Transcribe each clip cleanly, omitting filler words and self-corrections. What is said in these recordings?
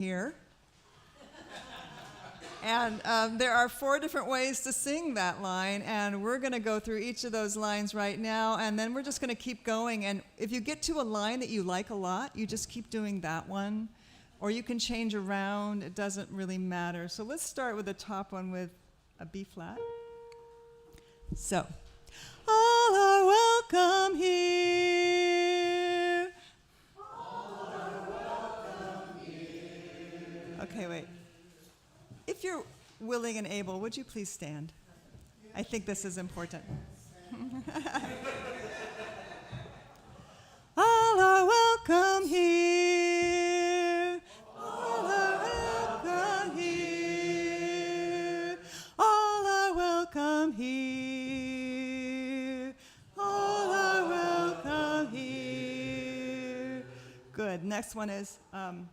here. And there are 4 different ways to sing that line, and we're going to go through each of those lines right now, and then we're just going to keep going. And if you get to a line that you like a lot, you just keep doing that one, or you can change around. It doesn't really matter. So let's start with the top one with a B flat. So, all are welcome here. All are welcome here. Okay, wait. If you're willing and able, would you please stand? I think this is important. All are welcome here. All are welcome here. All are welcome here. All are welcome here. Good. Next one is all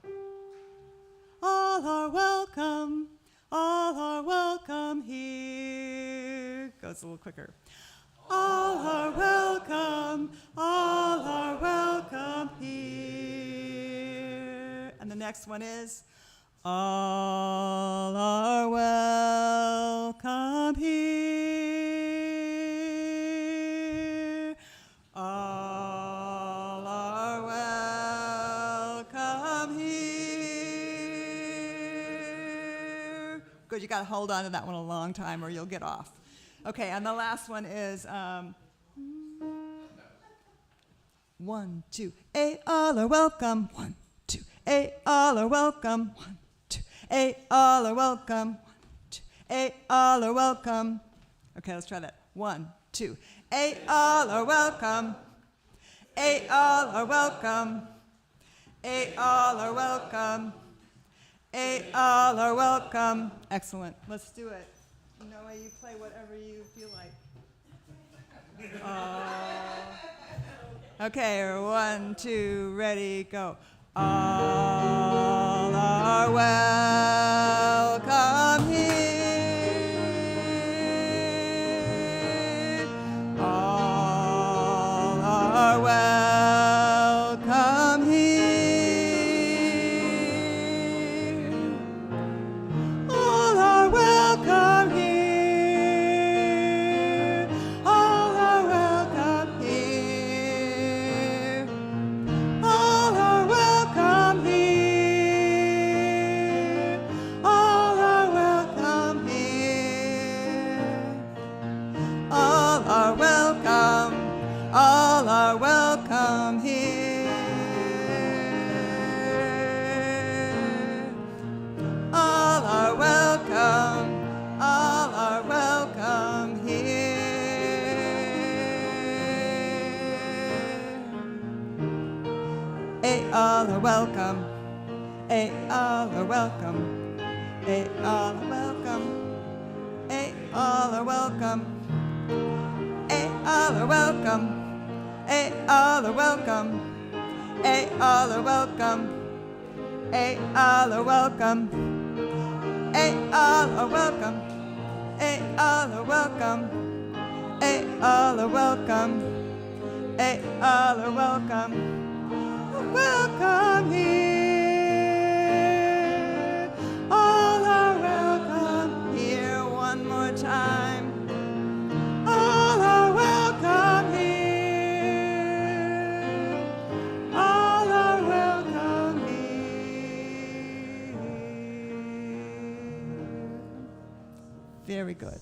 are welcome. All are welcome here. Goes a little quicker. All are welcome. All are welcome here. And the next one is all are welcome here. All are welcome here. Good, you got to hold on to that one a long time or you'll get off. Okay, and the last one is 1, 2, all are welcome. 1, 2, all are welcome. 1, 2, all are welcome. 1, 2, all are welcome. Okay, let's try that. 1, 2, all are welcome. All are welcome. All are welcome. All are welcome. Excellent. Let's do it. Noah, you play whatever you feel like. Okay, 1, 2, ready, go. All are welcome here. All are welcome here. All are welcome here. All are welcome here. All are welcome here. All are welcome here. All are welcome. All are welcome here. All are welcome. All are welcome here. All are welcome. All are welcome. All are welcome. All are welcome. All are welcome. All are welcome. All are welcome. All are welcome. All are welcome. All are welcome. All are welcome. All are welcome. Welcome here. All are welcome here. One more time. All are welcome here. All are welcome here. Very good.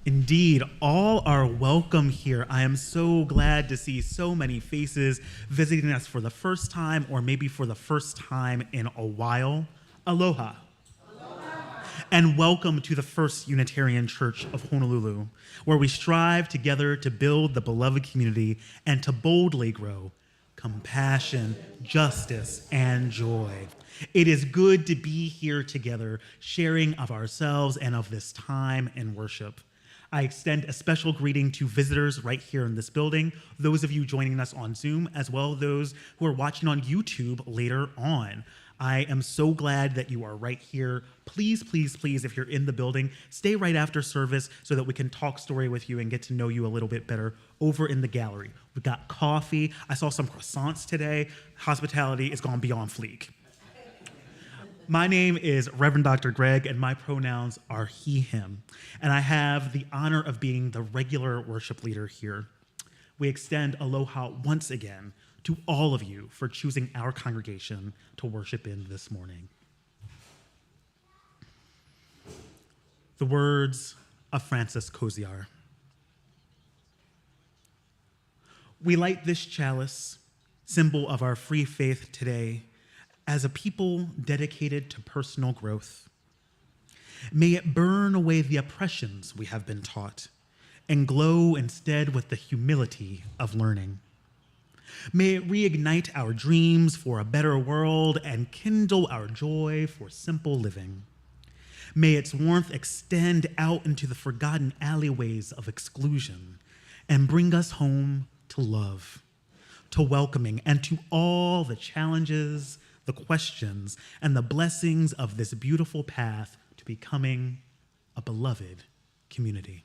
Indeed, all are welcome here. I am so glad to see so many faces visiting us for the first time or maybe for the first time in a while. Aloha. Aloha. And welcome to the First Unitarian Church of Honolulu, where we strive together to build the beloved community and to boldly grow compassion, justice, and joy. It is good to be here together, sharing of ourselves and of this time in worship. I extend a special greeting to visitors right here in this building, those of you joining us on Zoom, as well as those who are watching on YouTube later on. I am so glad that you are right here. Please, please, please, if you're in the building, stay right after service so that we can talk story with you and get to know you a little bit better over in the gallery. We've got coffee. I saw some croissants today. Hospitality is gone beyond fleek. My name is Reverend Dr. Greg, and my pronouns are he, him. And I have the honor of being the regular worship leader here. We extend aloha once again to all of you for choosing our congregation to worship in this morning. The words of Francis Koziar. We light this chalice, symbol of our free faith today, as a people dedicated to personal growth. May it burn away the oppressions we have been taught and glow instead with the humility of learning. May it reignite our dreams for a better world and kindle our joy for simple living. May its warmth extend out into the forgotten alleyways of exclusion and bring us home to love, to welcoming, and to all the challenges, the questions, and the blessings of this beautiful path to becoming a beloved community.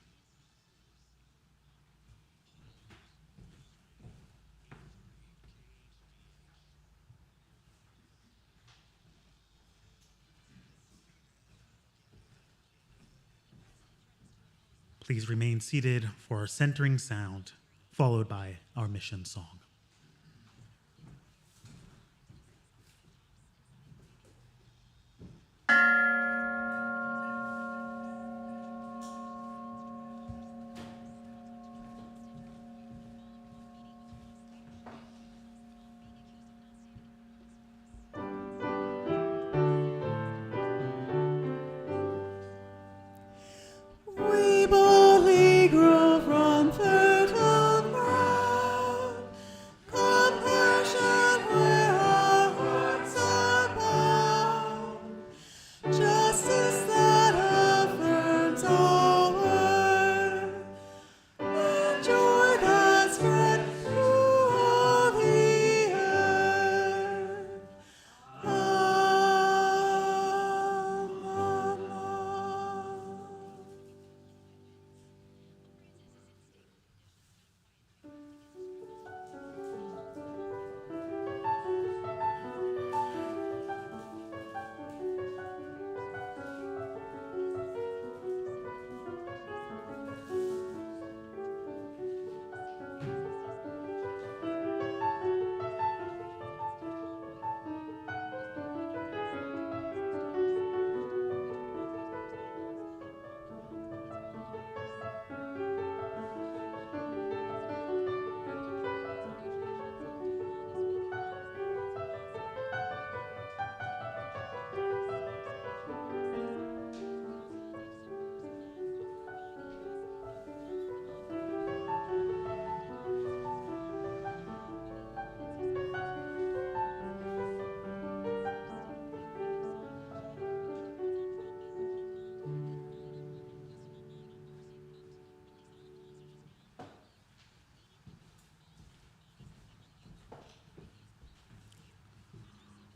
Please remain seated for our centering sound, followed by our mission song. We boldly grow from fertile ground, compassion where our hearts are bound, justice that affirms all worth, and joy that spread through all the earth.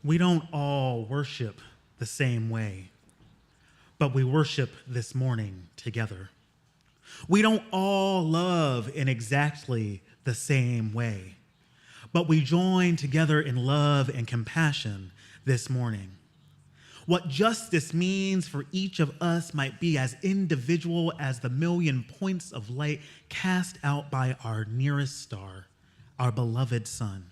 We don't all worship the same way, but we worship this morning together. We don't all love in exactly the same way, but we join together in love and compassion this morning. What justice means for each of us might be as individual as the million points of light cast out by our nearest star, our beloved sun.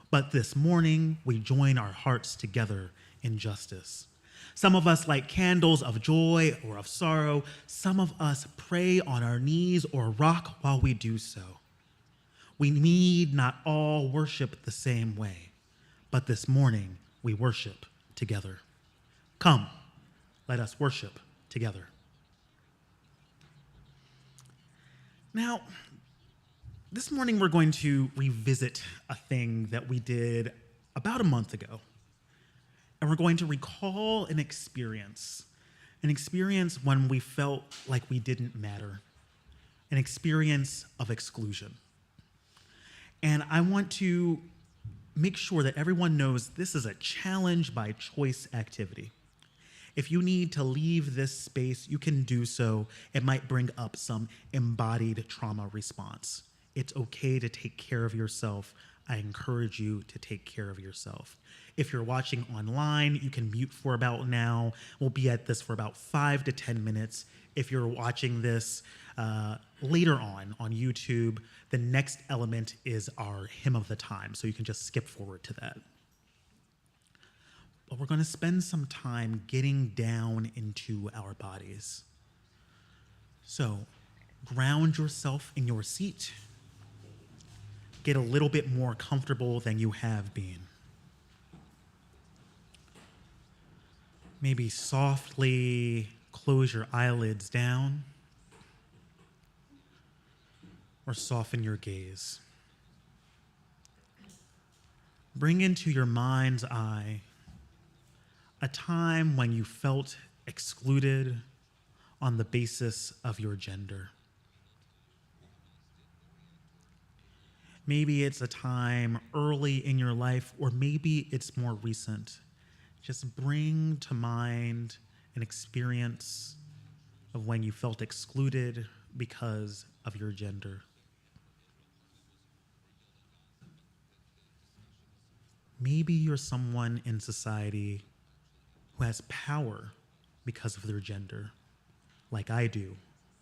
But this morning, we join our hearts together in justice. Some of us light candles of joy or of sorrow. Some of us pray on our knees or rock while we do so. We need not all worship the same way, but this morning, we worship together. Come, let us worship together. Now, this morning we're going to revisit a thing that we did about a month ago. And we're going to recall an experience when we felt like we didn't matter, an experience of exclusion. And I want to make sure that everyone knows this is a challenge by choice activity. If you need to leave this space, you can do so. It might bring up some embodied trauma response. It's okay to take care of yourself. I encourage you to take care of yourself. If you're watching online, you can mute for about now. We'll be at this for about 5 to 10 minutes. If you're watching this later on YouTube, the next element is our hymn of the time, so you can just skip forward to that. But we're going to spend some time getting down into our bodies. So ground yourself in your seat. Get a little bit more comfortable than you have been. Maybe softly close your eyelids down or soften your gaze. Bring into your mind's eye a time when you felt excluded on the basis of your gender. Maybe it's a time early in your life, or maybe it's more recent. Just bring to mind an experience of when you felt excluded because of your gender. Maybe you're someone in society who has power because of their gender, like I do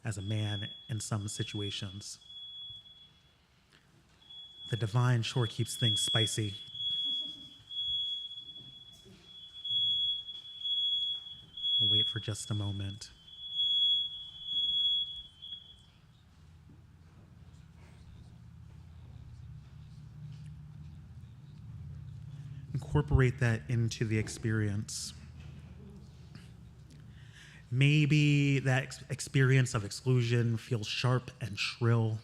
as a man in some situations. The divine sure keeps things spicy. We'll wait for just a moment. Incorporate that into the experience. Maybe that experience of exclusion feels sharp and shrill,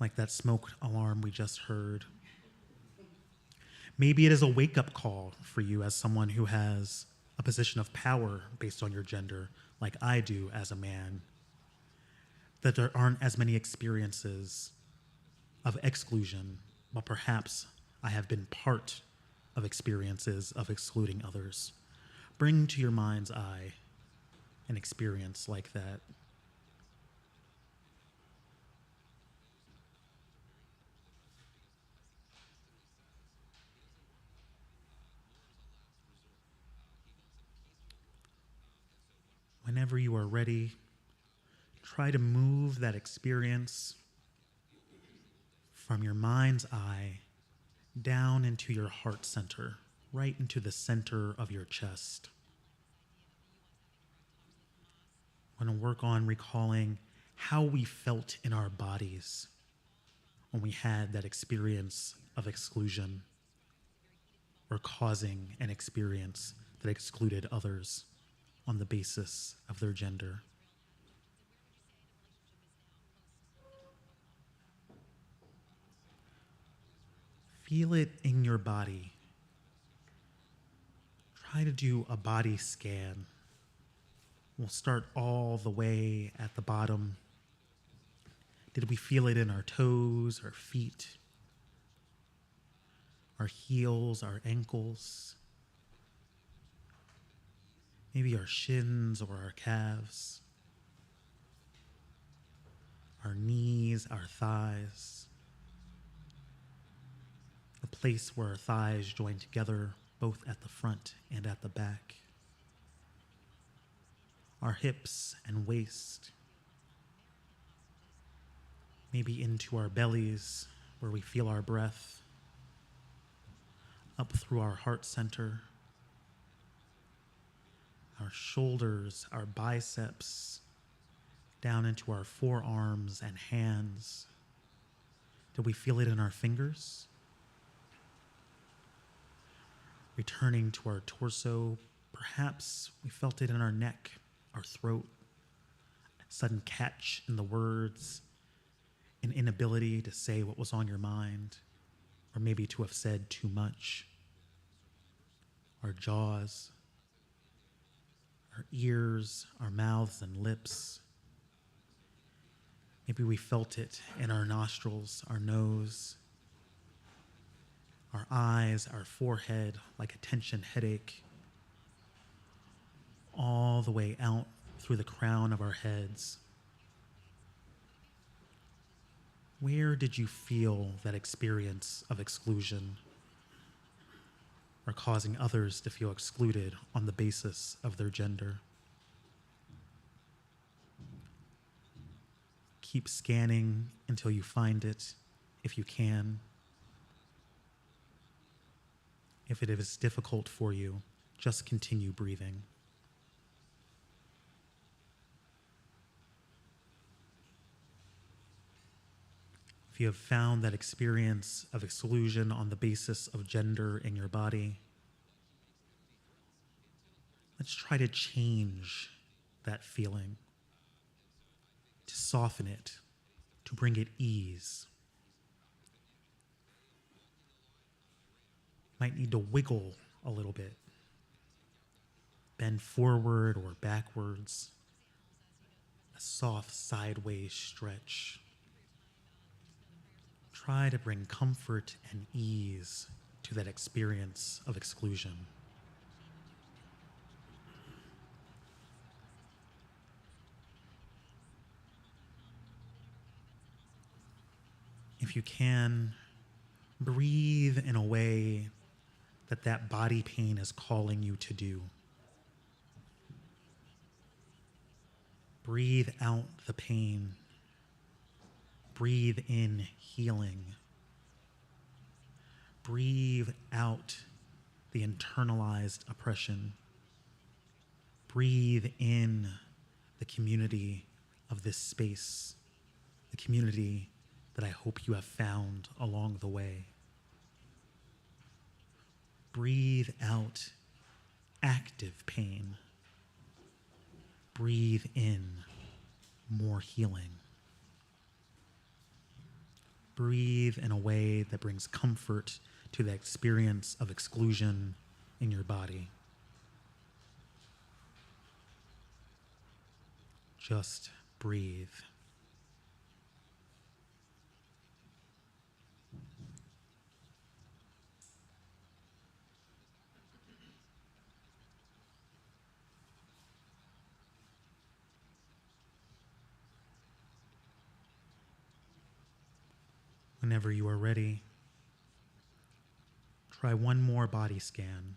like that smoke alarm we just heard. Maybe it is a wake-up call for you as someone who has a position of power based on your gender, like I do as a man, that there aren't as many experiences of exclusion, but perhaps I have been part of experiences of excluding others. Bring to your mind's eye an experience like that. Whenever you are ready, try to move that experience from your mind's eye down into your heart center, right into the center of your chest. I want to work on recalling how we felt in our bodies when we had that experience of exclusion or causing an experience that excluded others on the basis of their gender. Feel it in your body. Try to do a body scan. We'll start all the way at the bottom. Did we feel it in our toes, our feet, our heels, our ankles? Maybe our shins or our calves, our knees, our thighs, the place where our thighs join together, both at the front and at the back, our hips and waist, maybe into our bellies where we feel our breath, up through our heart center, our shoulders, our biceps, down into our forearms and hands. Do we feel it in our fingers? Returning to our torso, perhaps we felt it in our neck, our throat, a sudden catch in the words, an inability to say what was on your mind, or maybe to have said too much. Our jaws, our ears, our mouths and lips. Maybe we felt it in our nostrils, our nose, our eyes, our forehead, like a tension headache, all the way out through the crown of our heads. Where did you feel that experience of exclusion, or causing others to feel excluded on the basis of their gender? Keep scanning until you find it, if you can. If it is difficult for you, just continue breathing. If you have found that experience of exclusion on the basis of gender in your body, let's try to change that feeling, to soften it, to bring it ease. Might need to wiggle a little bit, bend forward or backwards, a soft sideways stretch. Try to bring comfort and ease to that experience of exclusion. If you can, breathe in a way that body pain is calling you to do. Breathe out the pain. Breathe in healing. Breathe out the internalized oppression. Breathe in the community of this space, the community that I hope you have found along the way. Breathe out active pain. Breathe in more healing. Breathe in a way that brings comfort to the experience of exclusion in your body. Just breathe. Whenever you are ready, try one more body scan,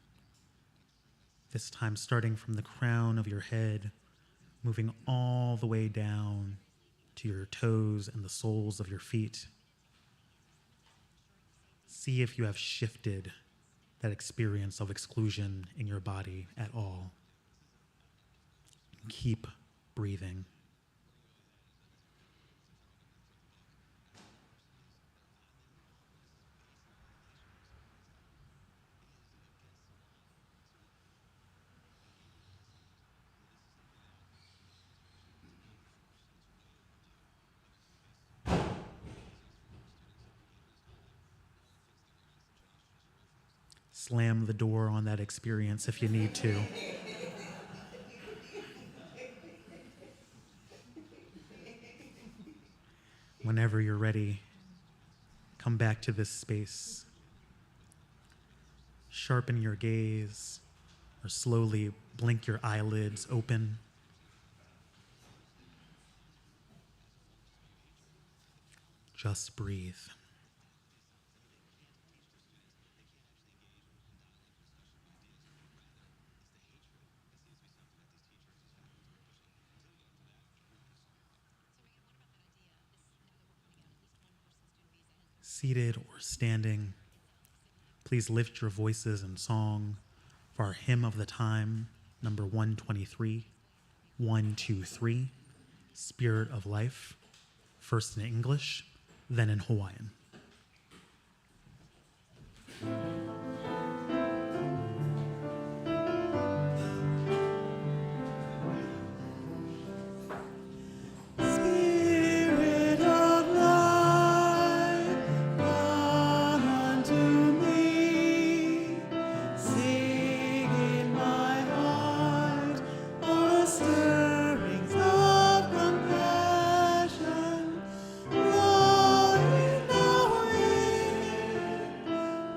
this time starting from the crown of your head, moving all the way down to your toes and the soles of your feet. See if you have shifted that experience of exclusion in your body at all. Keep breathing. Slam the door on that experience if you need to. Whenever you're ready, come back to this space. Sharpen your gaze or slowly blink your eyelids open. Just breathe. Seated or standing, please lift your voices in song for our hymn of the time, number 123, 123, Spirit of Life, first in English, then in Hawaiian.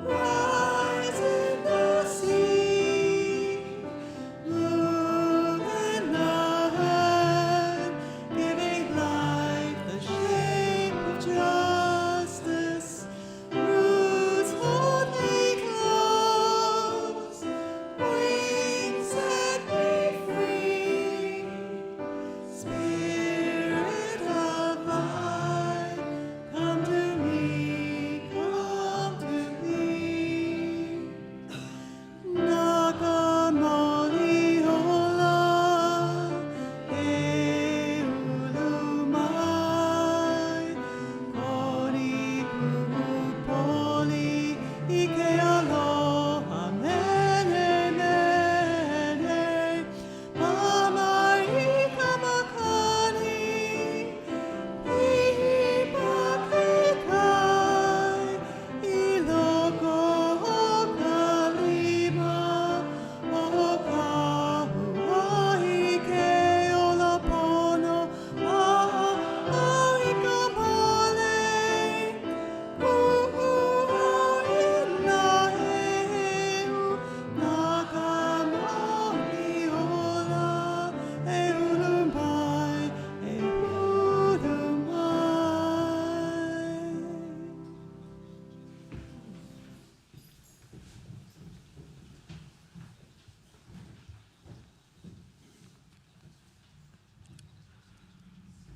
Right.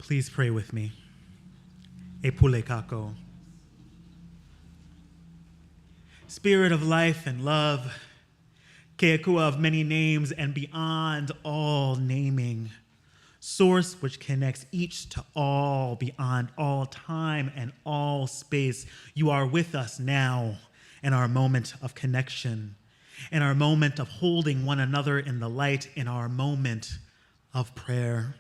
Please pray with me. Epulekako. Spirit of life and love, Keakua of many names and beyond all naming, source which connects each to all beyond all time and all space, you are with us now in our moment of connection, in our moment of holding one another in the light, in our moment of prayer.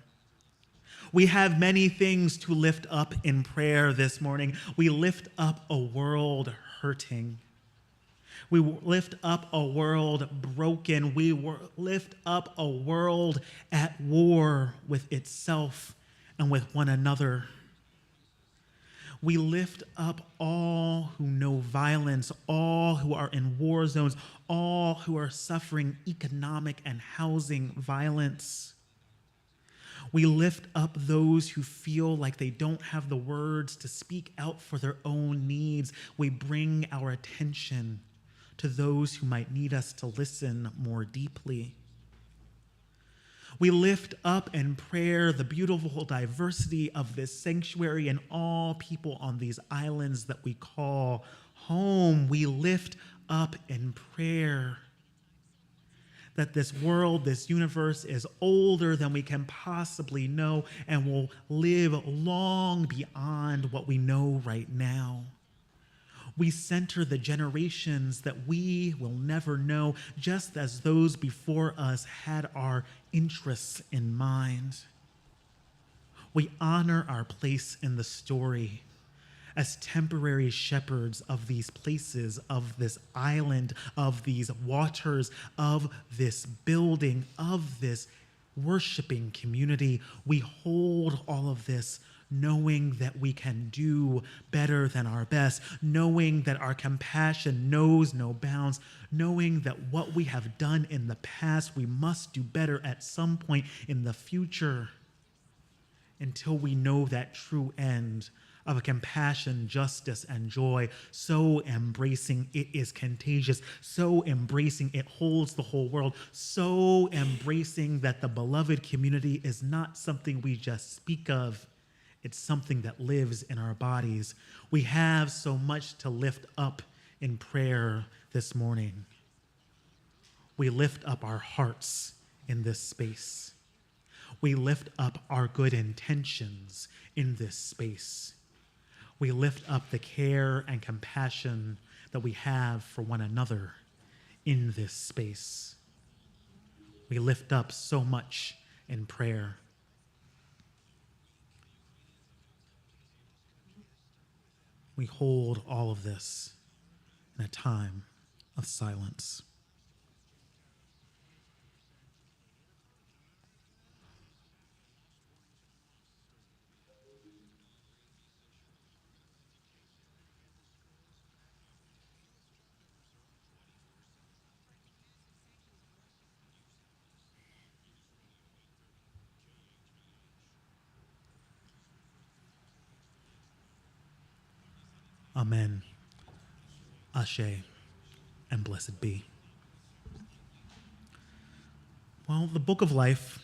We have many things to lift up in prayer this morning. We lift up a world hurting. We lift up a world broken. We lift up a world at war with itself and with one another. We lift up all who know violence, all who are in war zones, all who are suffering economic and housing violence. We lift up those who feel like they don't have the words to speak out for their own needs. We bring our attention to those who might need us to listen more deeply. We lift up in prayer the beautiful diversity of this sanctuary and all people on these islands that we call home. We lift up in prayer that this world, this universe is older than we can possibly know and will live long beyond what we know right now. We center the generations that we will never know, just as those before us had our interests in mind. We honor our place in the story as temporary shepherds of these places, of this island, of these waters, of this building, of this worshiping community. We hold all of this knowing that we can do better than our best, knowing that our compassion knows no bounds, knowing that what we have done in the past, we must do better at some point in the future until we know that true end of a compassion, justice, and joy, so embracing it is contagious, so embracing it holds the whole world, so embracing that the beloved community is not something we just speak of, it's something that lives in our bodies. We have so much to lift up in prayer this morning. We lift up our hearts in this space. We lift up our good intentions in this space. We lift up the care and compassion that we have for one another in this space. We lift up so much in prayer. We hold all of this in a time of silence. Amen. Ashe, and blessed be. Well, the Book of Life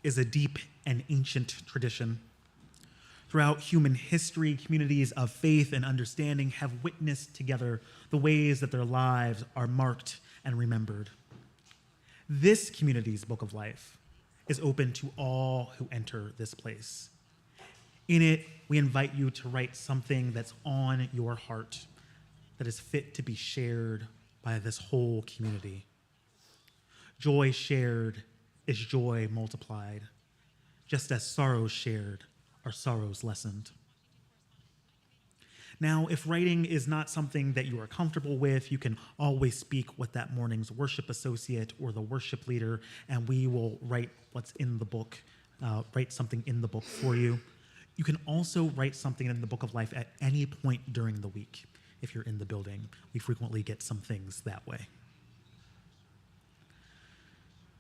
is a deep and ancient tradition. Throughout human history, communities of faith and understanding have witnessed together the ways that their lives are marked and remembered. This community's Book of Life is open to all who enter this place. In it, we invite you to write something that's on your heart that is fit to be shared by this whole community. Joy shared is joy multiplied, just as sorrows shared are sorrows lessened. Now, if writing is not something that you are comfortable with, you can always speak with that morning's worship associate or the worship leader, and we will write what's in the book, write something in the book for you. You can also write something in the Book of Life at any point during the week if you're in the building. We frequently get some things that way.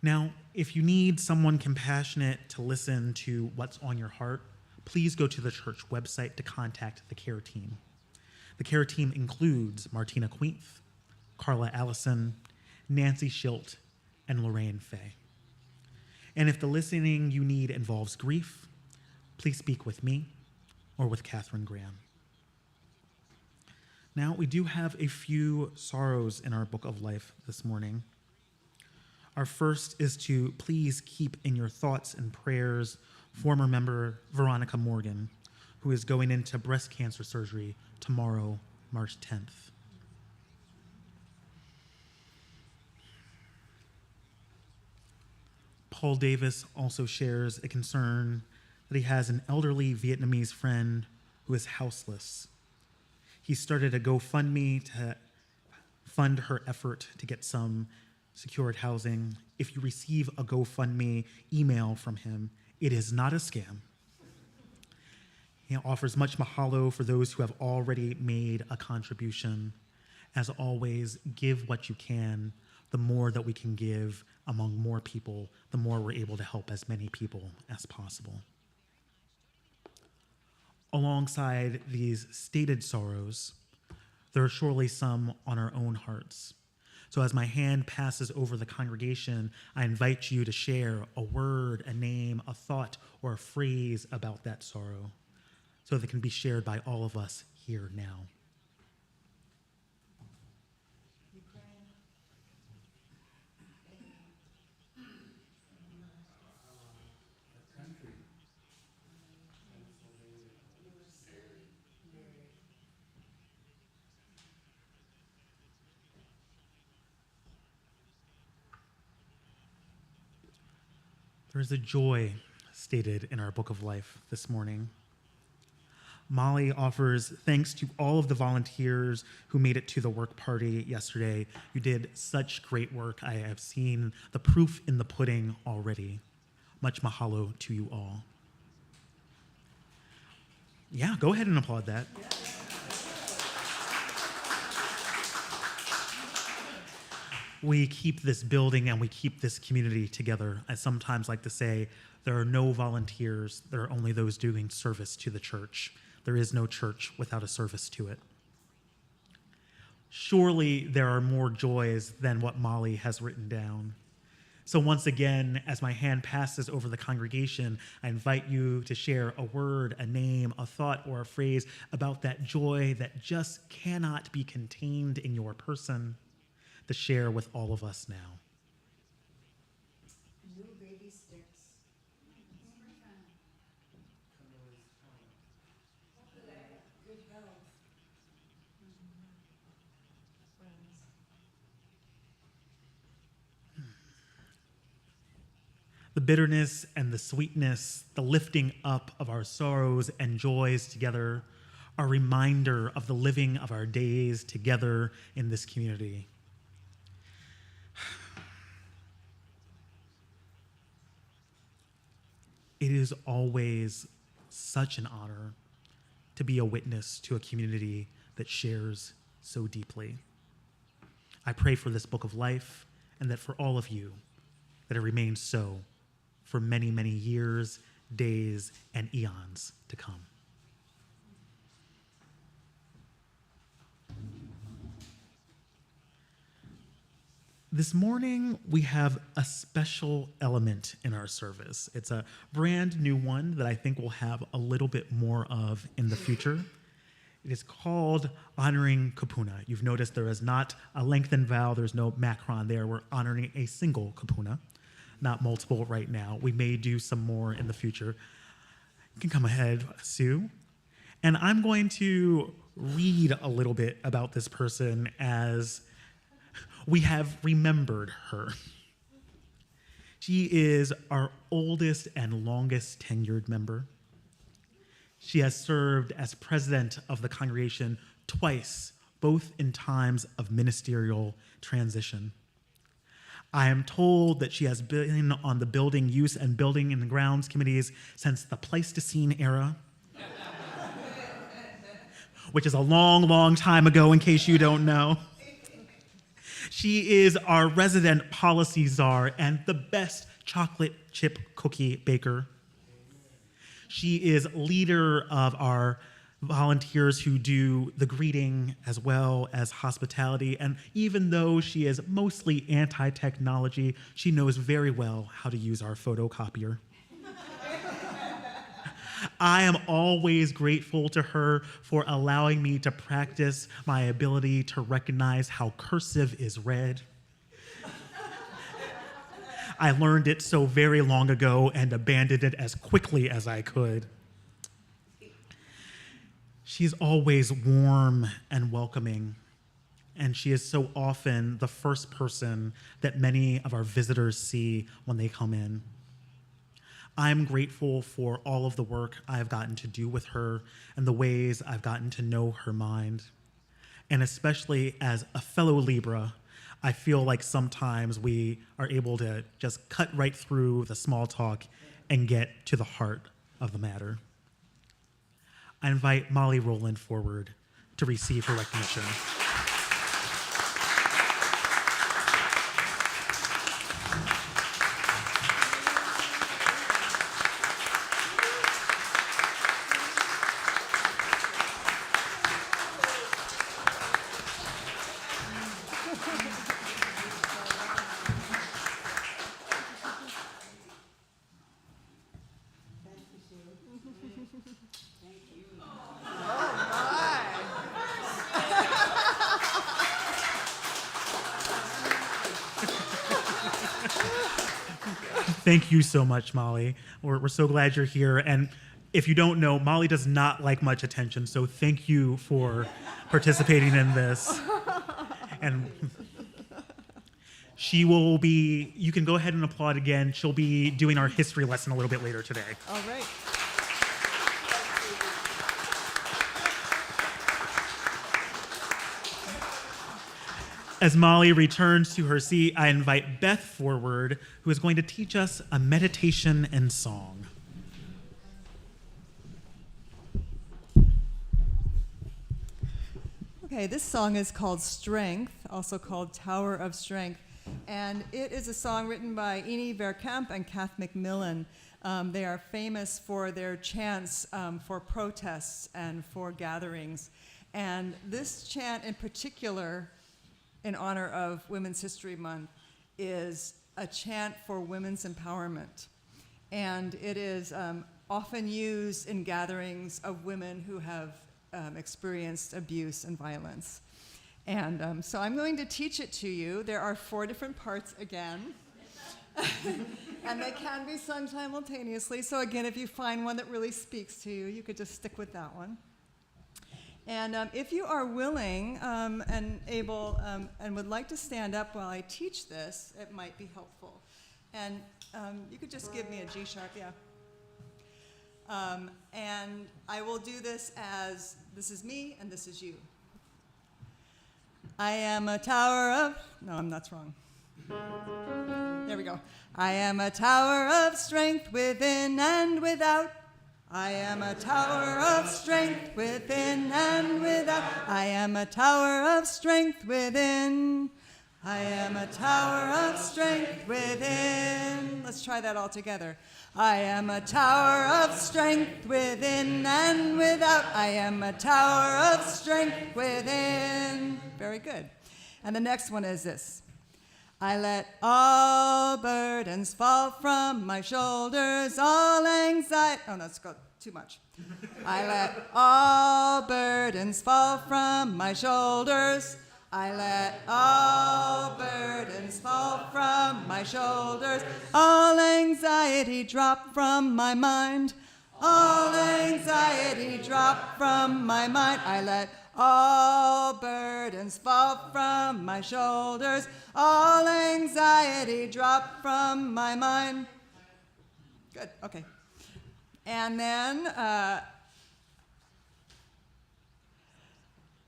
Now, if you need someone compassionate to listen to what's on your heart, please go to the church website to contact the care team. The care team includes Martina Queenth, Carla Allison, Nancy Schilt, and Lorraine Fay. And if the listening you need involves grief, please speak with me or with Catherine Graham. Now, we do have a few sorrows in our book of life this morning. Our first is to please keep in your thoughts and prayers former member Veronica Morgan, who is going into breast cancer surgery tomorrow, March 10th. Paul Davis also shares a concern that he has an elderly Vietnamese friend who is houseless. He started a GoFundMe to fund her effort to get some secured housing. If you receive a GoFundMe email from him, it is not a scam. He offers much mahalo for those who have already made a contribution. As always, give what you can. The more that we can give among more people, the more we're able to help as many people as possible. Alongside these stated sorrows, there are surely some on our own hearts. So as my hand passes over the congregation, I invite you to share a word, a name, a thought, or a phrase about that sorrow so that it can be shared by all of us here now. There is a joy stated in our book of life this morning. Molly offers thanks to all of the volunteers who made it to the work party yesterday. You did such great work. I have seen the proof in the pudding already. Much mahalo to you all. Yeah, go ahead and applaud that. We keep this building and we keep this community together. I sometimes like to say there are no volunteers, there are only those doing service to the church. There is no church without a service to it. Surely there are more joys than what Molly has written down. So once again, as my hand passes over the congregation, I invite you to share a word, a name, a thought, or a phrase about that joy that just cannot be contained in your person, to share with all of us now. New baby sticks. Good health. Friends. The bitterness and the sweetness, the lifting up of our sorrows and joys together, are a reminder of the living of our days together in this community. It is always such an honor to be a witness to a community that shares so deeply. I pray for this book of life and that for all of you, that it remains so for many, many years, days, and eons to come. This morning, we have a special element in our service. It's a brand new one that I think we'll have a little bit more of in the future. It is called honoring kupuna. You've noticed there is not a lengthened vowel, there's no macron there. We're honoring a single kupuna, not multiple right now. We may do some more in the future. You can come ahead, Sue. And I'm going to read a little bit about this person as we have remembered her. She is our oldest and longest tenured member. She has served as president of the congregation twice, both in times of ministerial transition. I am told that she has been on the building use and building and grounds committees since the Pleistocene era, which is a long, long time ago in case you don't know. She is our resident policy czar and the best chocolate chip cookie baker. She is leader of our volunteers who do the greeting as well as hospitality. And even though she is mostly anti-technology, she knows very well how to use our photocopier. I am always grateful to her for allowing me to practice my ability to recognize how cursive is read. I learned it so very long ago and abandoned it as quickly as I could. She's always warm and welcoming, and she is so often the first person that many of our visitors see when they come in. I'm grateful for all of the work I've gotten to do with her and the ways I've gotten to know her mind. And especially as a fellow Libra, I feel like sometimes we are able to just cut right through the small talk and get to the heart of the matter. I invite Molly Rowland forward to receive her recognition. Thank you so much, Molly. We're so glad you're here. And if you don't know, Molly does not like much attention, so thank you for participating in this. And she will be, you can go ahead and applaud again. She'll be doing our history lesson a little bit later today. All right. As Molly returns to her seat, I invite Beth forward, who is going to teach us a meditation and song. Okay, this song is called Strength, also called Tower of Strength. And it is a song written by Eni Verkamp and Kath McMillan. They are famous for their chants for protests and for gatherings. And this chant in particular, in honor of Women's History Month, is a chant for women's empowerment. And it is often used in gatherings of women who have experienced abuse and violence. And so I'm going to teach it to you. There are 4 different parts again. And they can be sung simultaneously. So again, if you find one that really speaks to you, you could just stick with that one. And if you are willing and able and would like to stand up while I teach this, it might be helpful. And you could just give me a G sharp, yeah. And I will do this as, this is me and this is you. I am a tower of, no, that's wrong. There we go. I am a tower of strength within and without. I am a tower of strength within and without. I am a tower of strength within. I am a tower of strength within. Let's try that all together. I am a tower of strength within and without. I am a tower of strength within. Very good. And the next one is this. I let all burdens fall from my shoulders, all anxiety. Oh, that's got too much. I let all burdens fall from my shoulders. I let all burdens fall from my shoulders, all anxiety drop from my mind, all anxiety drop from my mind. I let all burdens fall from my shoulders, all anxiety drop from my mind. Good, okay. And then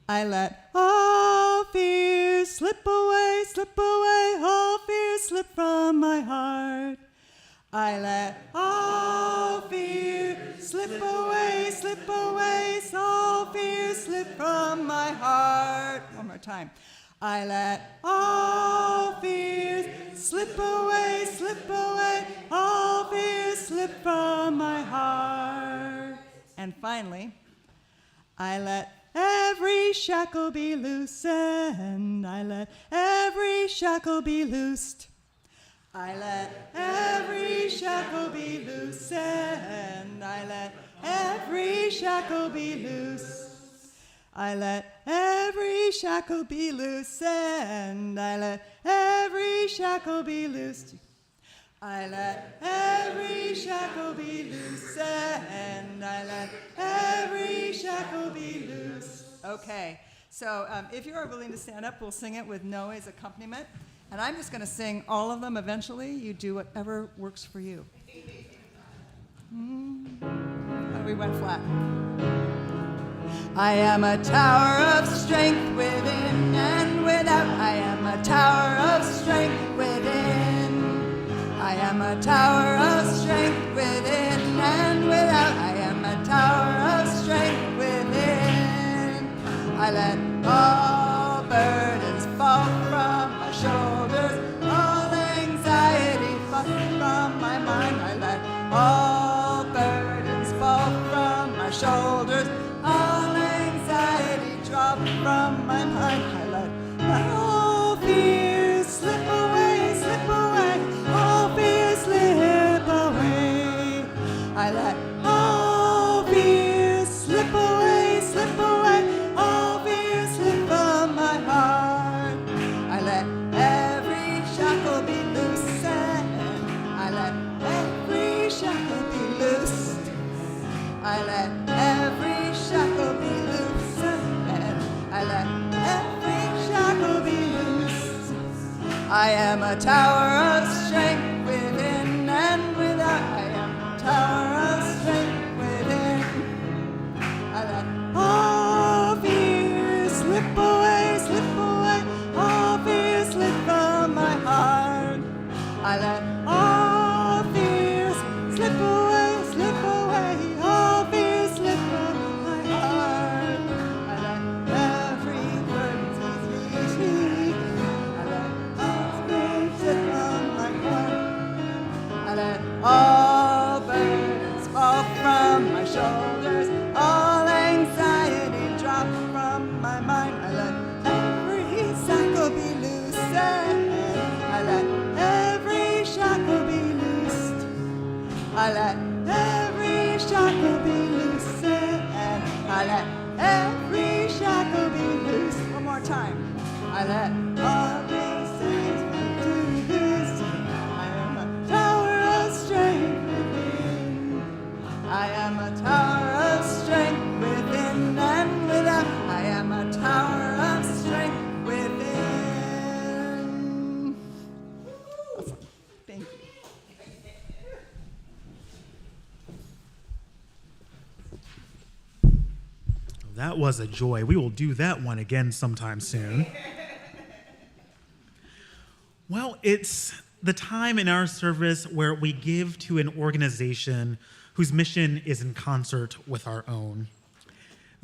I let all fears slip away, all fears slip from my heart. I let all fears slip away, all fears slip from my heart. One more time. I let all fears slip away, all fears slip from my heart. And finally, I let every shackle be loosened. I let every shackle be loosed. I let every shackle be loosened. I let every shackle be loose. I let every shackle be loose, and I let every shackle be loosed. I let every shackle be loose, and I let every shackle be loose. Okay, so if you are willing to stand up, we'll sing it with Noe's accompaniment. And I'm just going to sing all of them eventually. You do whatever works for you. Oh, we went flat. I am a tower of strength within and without. I am a tower of strength within. I am a tower of strength within and without. I am a tower of strength within. I let all burdens fall from my shoulders, all anxiety fall from my mind. I let all burdens fall from my shoulders, all anxiety drop from my mind. I let all fears slip away, slip away, all fears slip away. I let all fears slip away, slip away, all fears slip from my heart. I let every shackle be loosened. I let every shackle be loosed. I let every shackle be loosened, and I let every shackle be loosed. I am a tower of strength within and without. I am a tower of strength within. I let all fears slip away, all fears slip from my heart. I let all fears slip away, all fears slip from my heart. I let every burden be easy. I let all fears slip from my heart. I let all burdens fall from my shoulders, all anxiety drop from my mind. I let every shackle be loosened. I let every shackle be loosed. I let every shackle be loosened. I let every shackle be loosed. One more time. I let all these things do this. I am a tower of strength within. I am a tower of strength within and without. I am a tower of strength within. Awesome. Thank you. That was a joy. We will do that one again sometime soon. Well, it's the time in our service where we give to an organization whose mission is in concert with our own.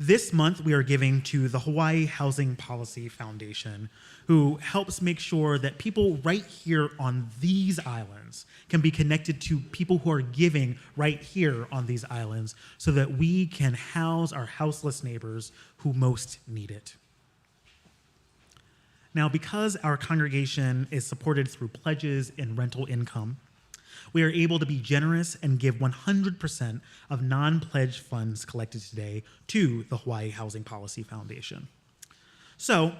This month, we are giving to the Hawaii Housing Policy Foundation, who helps make sure that people right here on these islands can be connected to people who are giving right here on these islands so that we can house our houseless neighbors who most need it. Now, because our congregation is supported through pledges and rental income, we are able to be generous and give 100% of non-pledge funds collected today to the Hawaii Housing Policy Foundation. So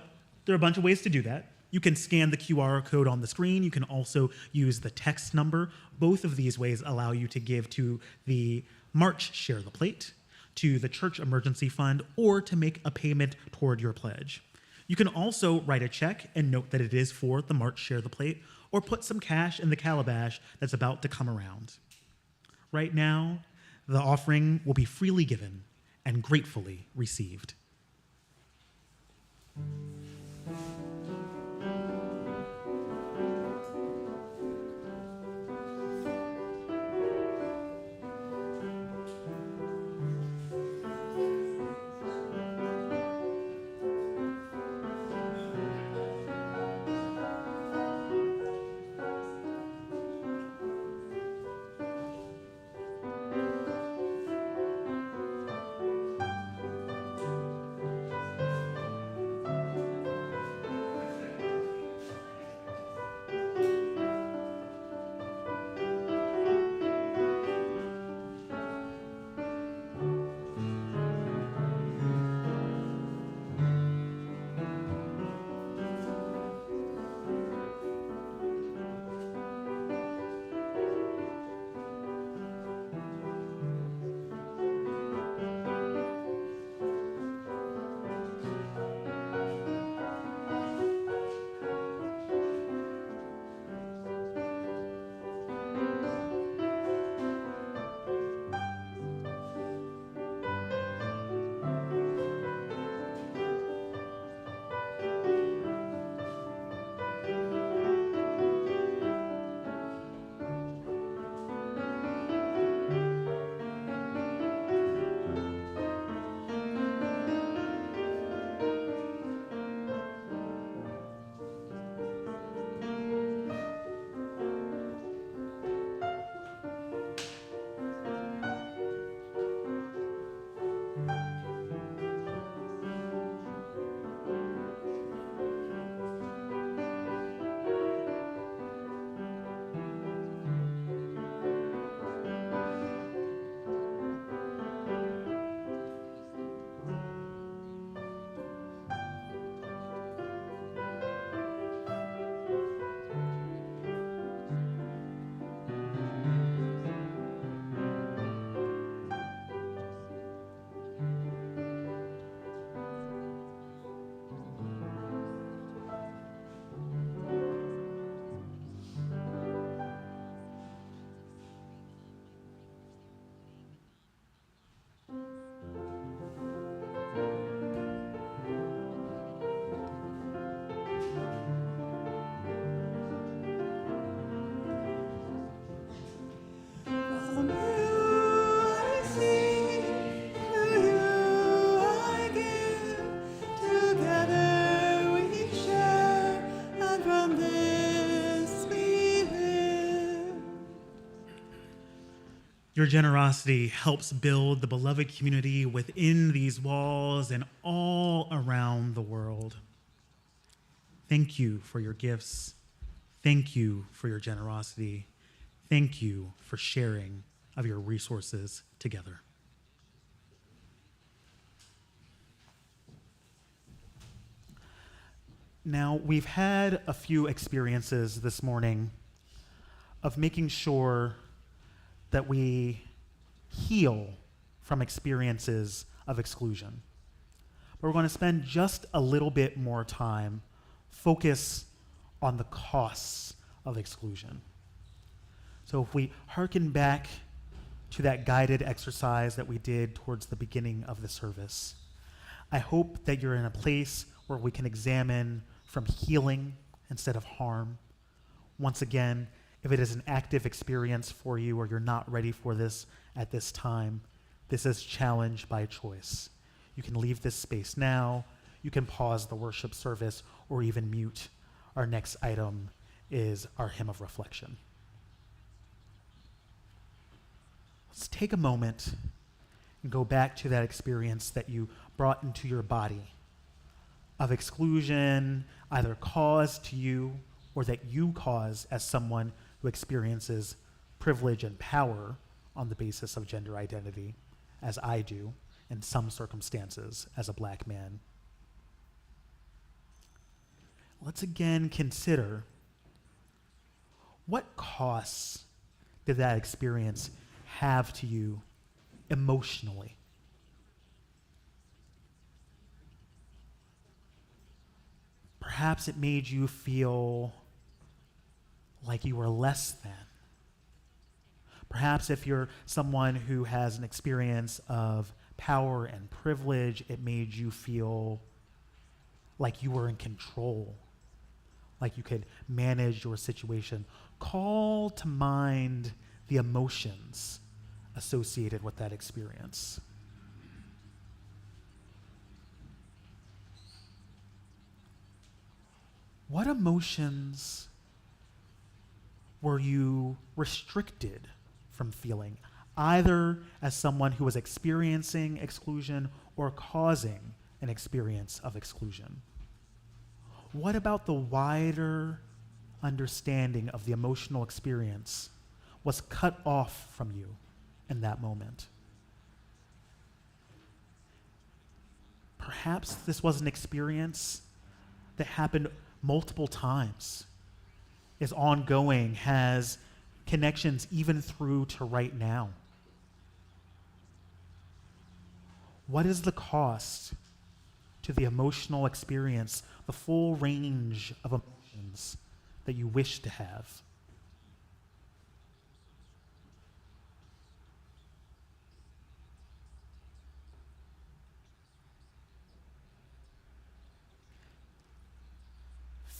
there are a bunch of ways to do that. You can scan the QR code on the screen. You can also use the text number. Both of these ways allow you to give to the March Share the Plate, to the Church Emergency Fund, or to make a payment toward your pledge. You can also write a check and note that it is for the March Share the Plate, or put some cash in the calabash that's about to come around. Right now, the offering will be freely given and gratefully received. Your generosity helps build the beloved community within these walls and all around the world. Thank you for your gifts. Thank you for your generosity. Thank you for sharing of your resources together. Now, we've had a few experiences this morning of making sure that we heal from experiences of exclusion. But we're going to spend just a little bit more time focus on the costs of exclusion. So if we hearken back to that guided exercise that we did towards the beginning of the service, I hope that you're in a place where we can examine from healing instead of harm. Once again, if it is an active experience for you or you're not ready for this at this time, this is challenge by choice. You can leave this space now, you can pause the worship service, or even mute. Our next item is our hymn of reflection. Let's take a moment and go back to that experience that you brought into your body of exclusion, either caused to you or that you cause as someone who experiences privilege and power on the basis of gender identity, as I do in some circumstances as a Black man. Let's again consider what costs did that experience have to you emotionally? Perhaps it made you feel like you were less than. Perhaps if you're someone who has an experience of power and privilege, it made you feel like you were in control, like you could manage your situation. Call to mind the emotions associated with that experience. What emotions were you restricted from feeling, either as someone who was experiencing exclusion or causing an experience of exclusion? What about the wider understanding of the emotional experience was cut off from you in that moment? Perhaps this was an experience that happened multiple times, is ongoing, has connections even through to right now. What is the cost to the emotional experience, the full range of emotions that you wish to have?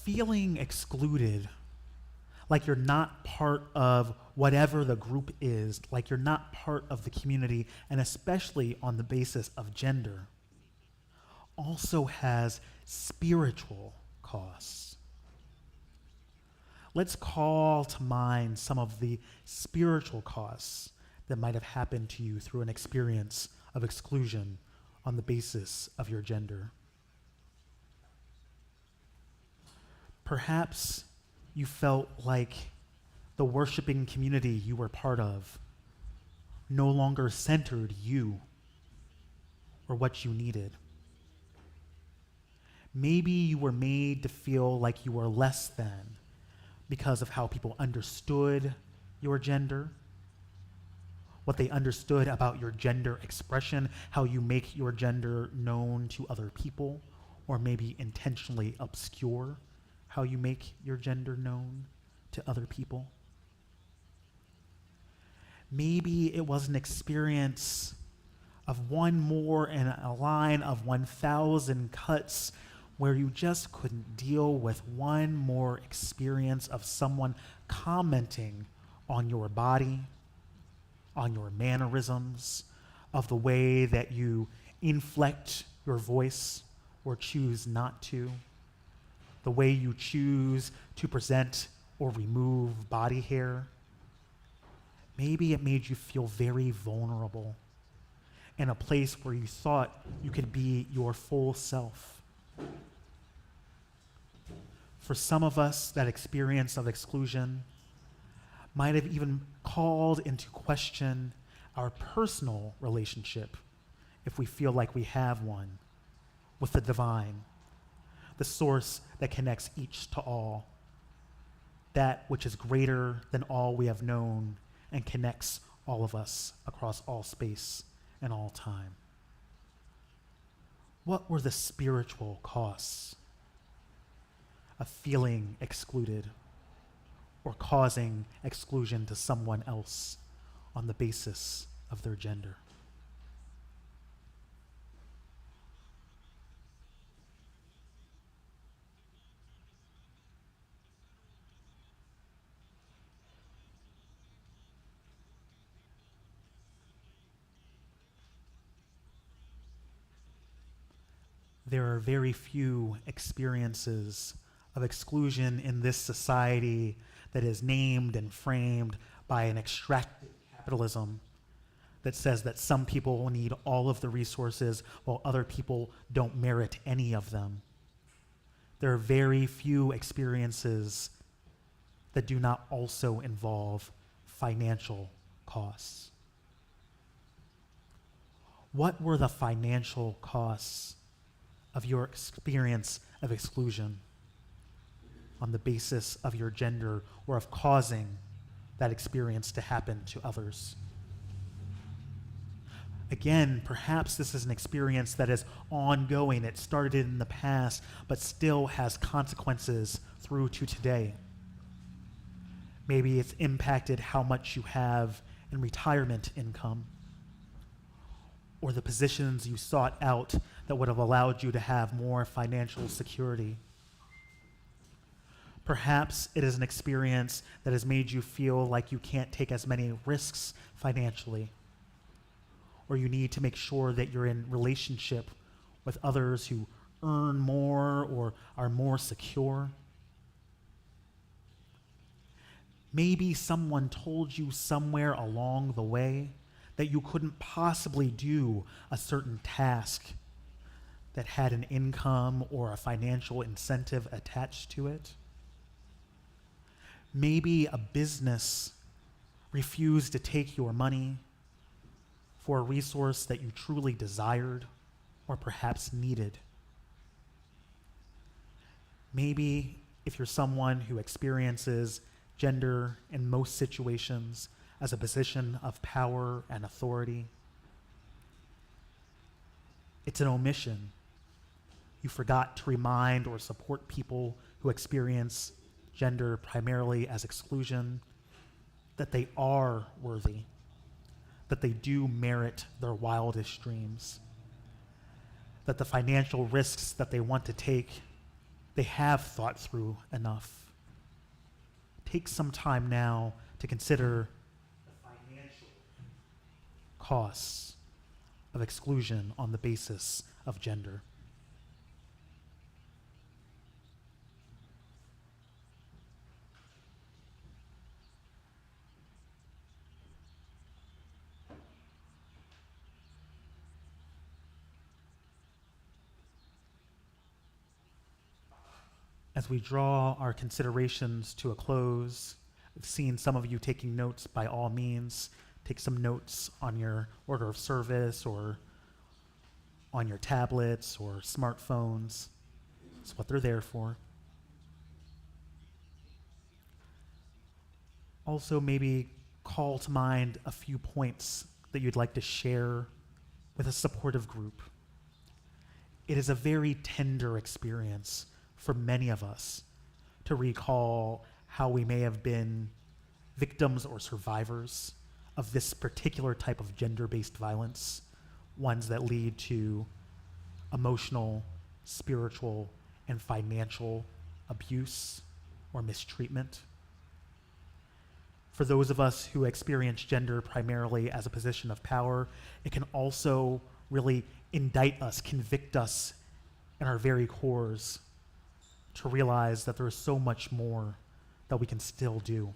Feeling excluded, like you're not part of whatever the group is, like you're not part of the community, and especially on the basis of gender, also has spiritual costs. Let's call to mind some of the spiritual costs that might have happened to you through an experience of exclusion on the basis of your gender. Perhaps you felt like the worshiping community you were part of no longer centered you or what you needed. Maybe you were made to feel like you were less than because of how people understood your gender, what they understood about your gender expression, how you make your gender known to other people, or maybe intentionally obscure how you make your gender known to other people. Maybe it was an experience of one more in a line of 1,000 cuts where you just couldn't deal with one more experience of someone commenting on your body, on your mannerisms, of the way that you inflect your voice or choose not to, the way you choose to present or remove body hair. Maybe it made you feel very vulnerable in a place where you thought you could be your full self. For some of us, that experience of exclusion might have even called into question our personal relationship, if we feel like we have one, with the divine, the source that connects each to all, that which is greater than all we have known and connects all of us across all space and all time. What were the spiritual costs of feeling excluded or causing exclusion to someone else on the basis of their gender? There are very few experiences of exclusion in this society that is named and framed by an extractive capitalism that says that some people need all of the resources while other people don't merit any of them. There are very few experiences that do not also involve financial costs. What were the financial costs of your experience of exclusion on the basis of your gender or of causing that experience to happen to others? Again, perhaps this is an experience that is ongoing. It started in the past, but still has consequences through to today. Maybe it's impacted how much you have in retirement income, or the positions you sought out that would have allowed you to have more financial security. Perhaps it is an experience that has made you feel like you can't take as many risks financially, or you need to make sure that you're in relationship with others who earn more or are more secure. Maybe someone told you somewhere along the way that you couldn't possibly do a certain task that had an income or a financial incentive attached to it. Maybe a business refused to take your money for a resource that you truly desired or perhaps needed. Maybe if you're someone who experiences gender in most situations as a position of power and authority, it's an omission. You forgot to remind or support people who experience gender primarily as exclusion, that they are worthy, that they do merit their wildest dreams, that the financial risks that they want to take, they have thought through enough. Take some time now to consider the financial costs of exclusion on the basis of gender. As we draw our considerations to a close, I've seen some of you taking notes. By all means, take some notes on your order of service or on your tablets or smartphones. That's what they're there for. Also, maybe call to mind a few points that you'd like to share with a supportive group. It is a very tender experience for many of us to recall how we may have been victims or survivors of this particular type of gender-based violence, ones that lead to emotional, spiritual, and financial abuse or mistreatment. For those of us who experience gender primarily as a position of power, it can also really indict us, convict us in our very cores to realize that there is so much more that we can still do.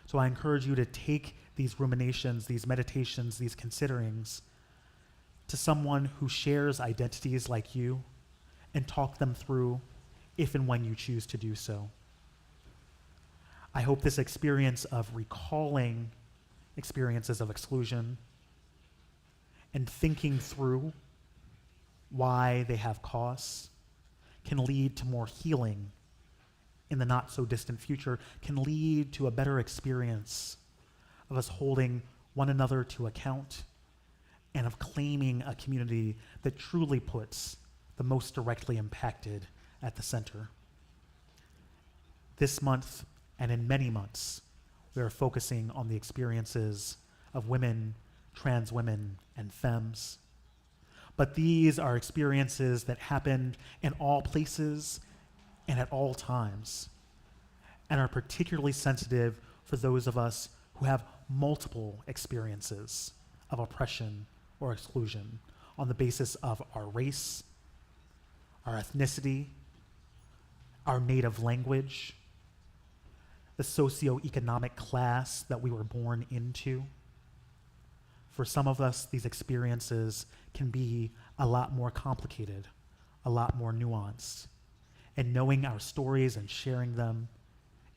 So I encourage you to take these ruminations, these meditations, these considerings to someone who shares identities like you and talk them through if and when you choose to do so. I hope this experience of recalling experiences of exclusion and thinking through why they have costs can lead to more healing in the not so distant future, can lead to a better experience of us holding one another to account and of claiming a community that truly puts the most directly impacted at the center. This month and in many months, we are focusing on the experiences of women, trans women, and femmes. But these are experiences that happen in all places and at all times, and are particularly sensitive for those of us who have multiple experiences of oppression or exclusion on the basis of our race, our ethnicity, our native language, the socioeconomic class that we were born into. For some of us, these experiences can be a lot more complicated, a lot more nuanced. And knowing our stories and sharing them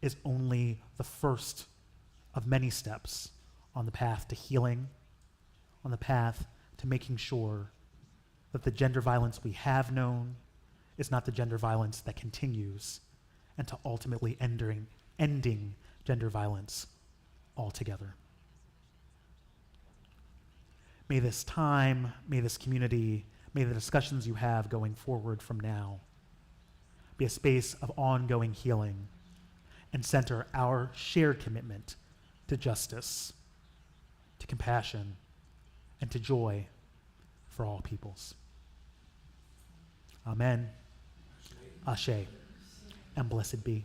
is only the first of many steps on the path to healing, on the path to making sure that the gender violence we have known is not the gender violence that continues, and to ultimately ending gender violence altogether. May this time, may this community, may the discussions you have going forward from now be a space of ongoing healing and center our shared commitment to justice, to compassion, and to joy for all peoples. Amen. Ashe. And blessed be.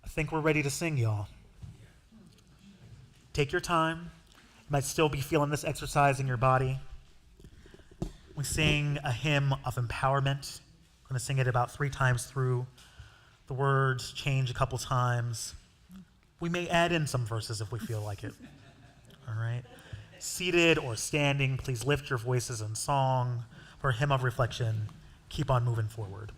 I think we're ready to sing, y'all. Take your time. You might still be feeling this exercise in your body. We sing a hymn of empowerment. I'm going to sing it about 3 times through. The words change a couple times. We may add in some verses if we feel like it. All right? Seated or standing, please lift your voices in song for a hymn of reflection. Keep on moving forward.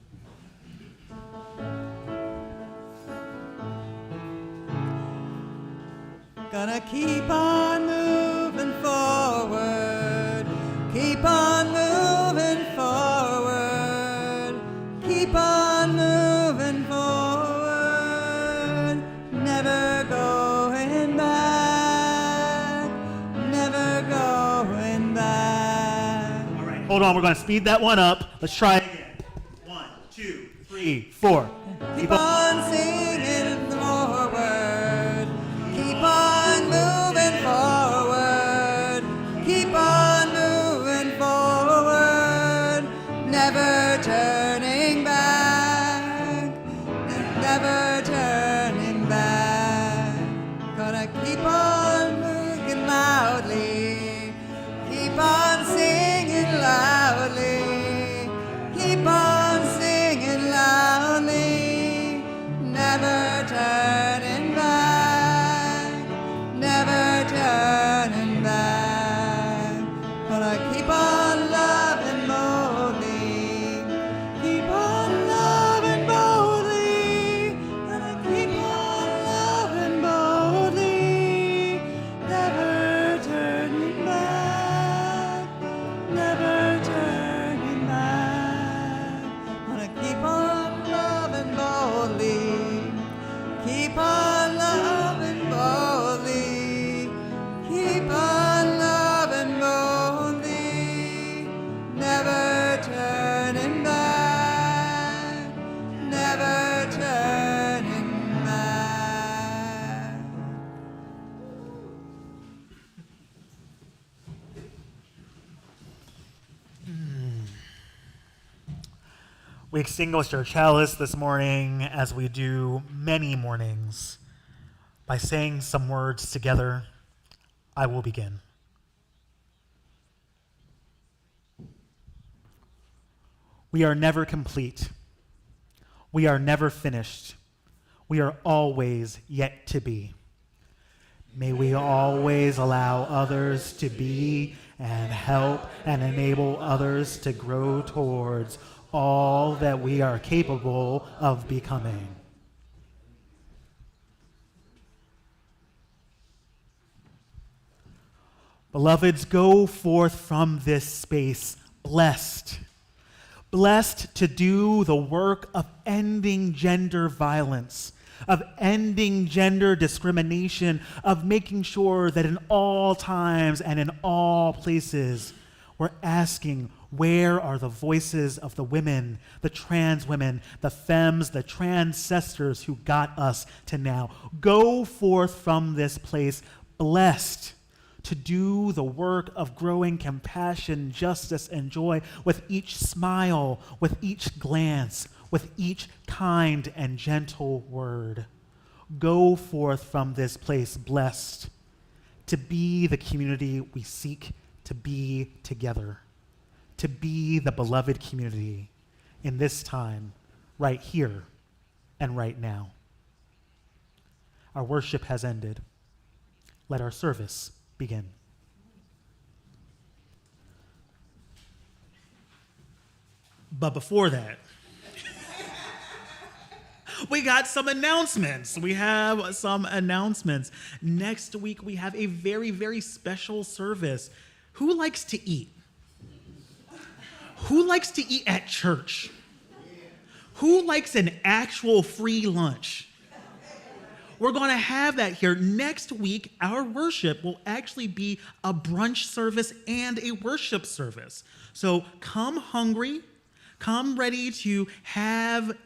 Gonna keep on moving forward. Keep on moving forward. Keep on moving forward. Never going back. Never going back. All right, hold on. We're going to speed that one up. Let's try it again. 1, 2, 3, 4. Keep on singing forward. Keep on moving forward. Keep on moving forward. Never turning back. Never turning back. Gonna keep on moving loudly. Keep on singing loudly. Keep on singing loudly. Never turning back. Never turning back. Gonna keep on loving boldly. Keep on loving boldly. Gonna keep on loving boldly. Never turning back. Never turning back. Gonna keep on loving boldly. Keep on loving boldly. Keep on loving boldly. Never turning back. Never turning back. We extinguished our chalice this morning, as we do many mornings, by saying some words together. I will begin. We are never complete We are never finished. We are always yet to be. May we always allow others to be and help and enable others to grow towards all that we are capable of becoming. Beloveds, go forth from this space blessed. Blessed to do the work of ending gender violence, of ending gender discrimination, of making sure that in all times and in all places, we're asking, where are the voices of the women, the trans women, the femmes, the transcestors who got us to now? Go forth from this place blessed to do the work of growing compassion, justice, and joy with each smile, with each glance, with each kind and gentle word. Go forth from this place blessed to be the community we seek to be together, to be the beloved community in this time, right here and right now. Our worship has ended. Let our service begin. But before that, we got some announcements. We have some announcements. Next week, we have a very, very special service. Who likes to eat? Who likes to eat at church? Who likes an actual free lunch? We're going to have that here. Next week, our worship will actually be a brunch service and a worship service. So come hungry, come ready to have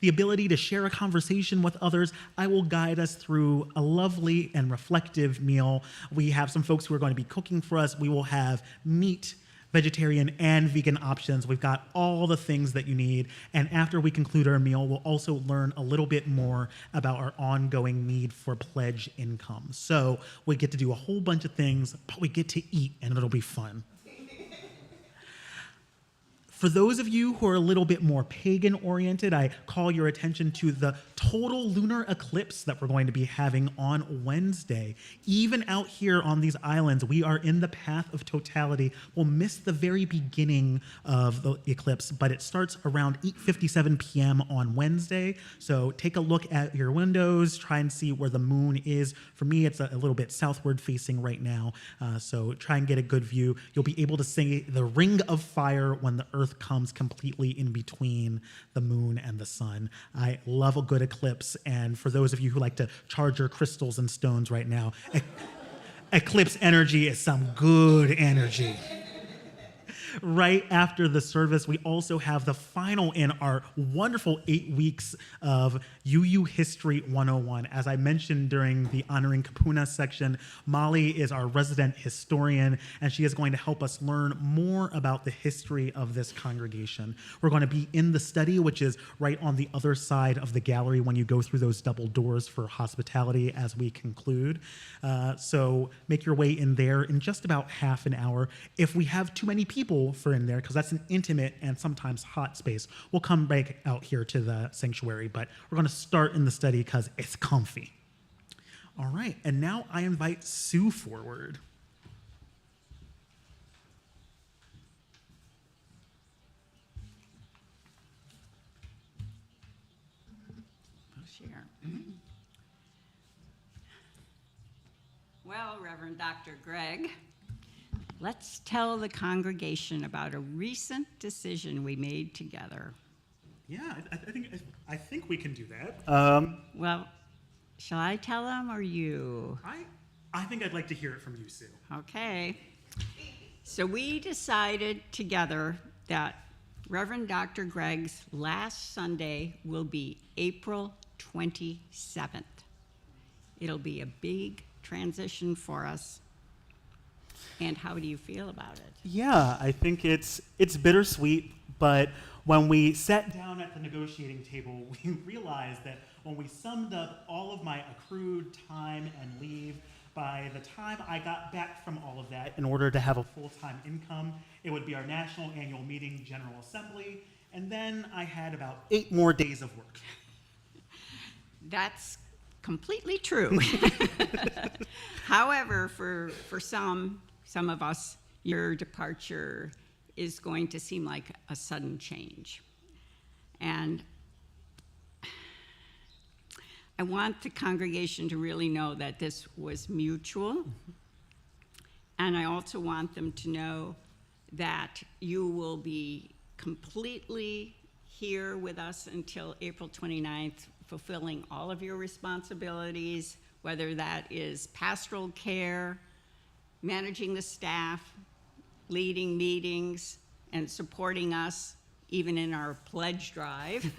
the ability to share a conversation with others. I will guide us through a lovely and reflective meal. We have some folks who are going to be cooking for us. We will have meat, vegetarian, and vegan options. We've got all the things that you need. And after we conclude our meal, we'll also learn a little bit more about our ongoing need for pledge income. So we get to do a whole bunch of things, but we get to eat, and it'll be fun. For those of you who are a little bit more pagan-oriented, I call your attention to the total lunar eclipse that we're going to be having on Wednesday. Even out here on these islands, we are in the path of totality. We'll miss the very beginning of the eclipse, but it starts around 8:57 p.m. on Wednesday. So take a look at your windows, try and see where the moon is. For me, it's a little bit southward facing right now, so try and get a good view. You'll be able to see the ring of fire when the Earth comes completely in between the moon and the sun. I love a good eclipse, and for those of you who like to charge your crystals and stones right now, eclipse energy is some good energy. Right after the service, we also have the final in our wonderful 8 weeks of UU History 101. As I mentioned during the Honoring Kapuna section, Molly is our resident historian, and she is going to help us learn more about the history of this congregation. We're going to be in the study, which is right on the other side of the gallery when you go through those double doors for hospitality as we conclude. So make your way in there in just about half an hour. If we have too many people for in there, because that's an intimate and sometimes hot space, we'll come back out here to the sanctuary, but we're going to start in the study because it's comfy. All right, and now I invite Sue forward. Share. Well, Reverend Dr. Gregg, let's tell the congregation about a recent decision we made together. Yeah, I think we can do that. Well, shall I tell them or you? I think I'd like to hear it from you, Sue. Okay. So we decided together that Reverend Dr. Gregg's last Sunday will be April 27th. It'll be a big transition for us. And how do you feel about it? Yeah, I think it's bittersweet, but when we sat down at the negotiating table, we realized that when we summed up all of my accrued time and leave, by the time I got back from all of that, in order to have a full-time income, it would be our national annual meeting, General Assembly, And then I had about 8 more days of work. That's completely true. However, for some of us, your departure is going to seem like a sudden change. And I want the congregation to really know that this was mutual. And I also want them to know that you will be completely here with us until April 29th, fulfilling all of your responsibilities, whether that is pastoral care, managing the staff, leading meetings, and supporting us even in our pledge drive.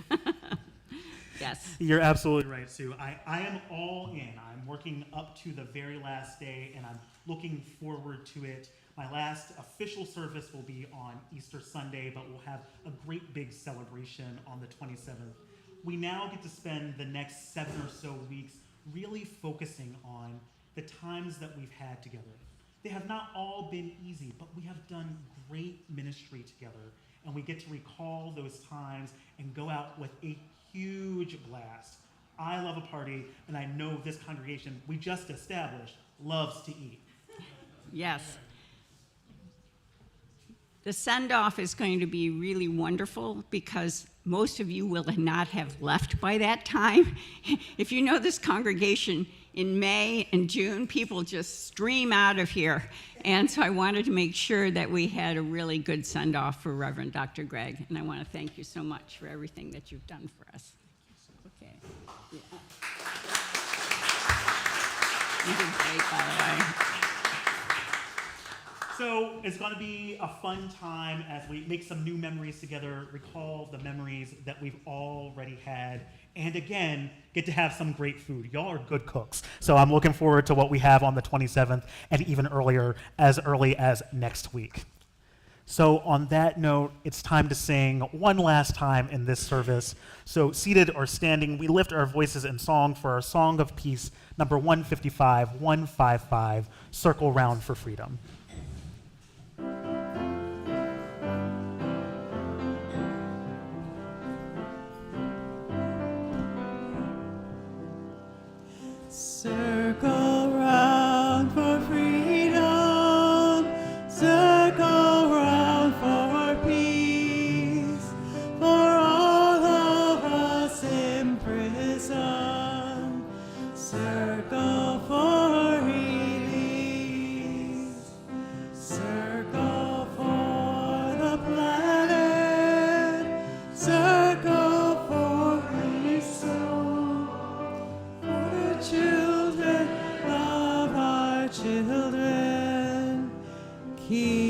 Yes. You're absolutely right, Sue. I am all in. I'm working up to the very last day, and I'm looking forward to it. My last official service will be on Easter Sunday, but we'll have a great big celebration on the 27th. We now get to spend the next 7 or so weeks really focusing on the times that we've had together. They have not all been easy, but we have done great ministry together, and we get to recall those times and go out with a huge blast. I love a party, and I know this congregation we just established loves to eat. Yes. The send-off is going to be really wonderful because most of you will not have left by that time. If you know this congregation, in May and June, people just stream out of here. And so I wanted to make sure that we had a really good send-off for Reverend Dr. Gregg. And I want to thank you so much for everything that you've done for us. Okay. Yeah. You did great, by the way. So it's going to be a fun time as we make some new memories together, recall the memories that we've already had, and again, get to have some great food. Y'all are good cooks. So I'm looking forward to what we have on the 27th and even earlier, as early as next week. So on that note, it's time to sing one last time in this service. So seated or standing, we lift our voices in song for our Song of Peace, number 155, Circle Round for Freedom. Circle round for freedom, circle round for peace, for all of us in prison, circle for release, circle for the planet, circle for his soul, for the children of our children. Keep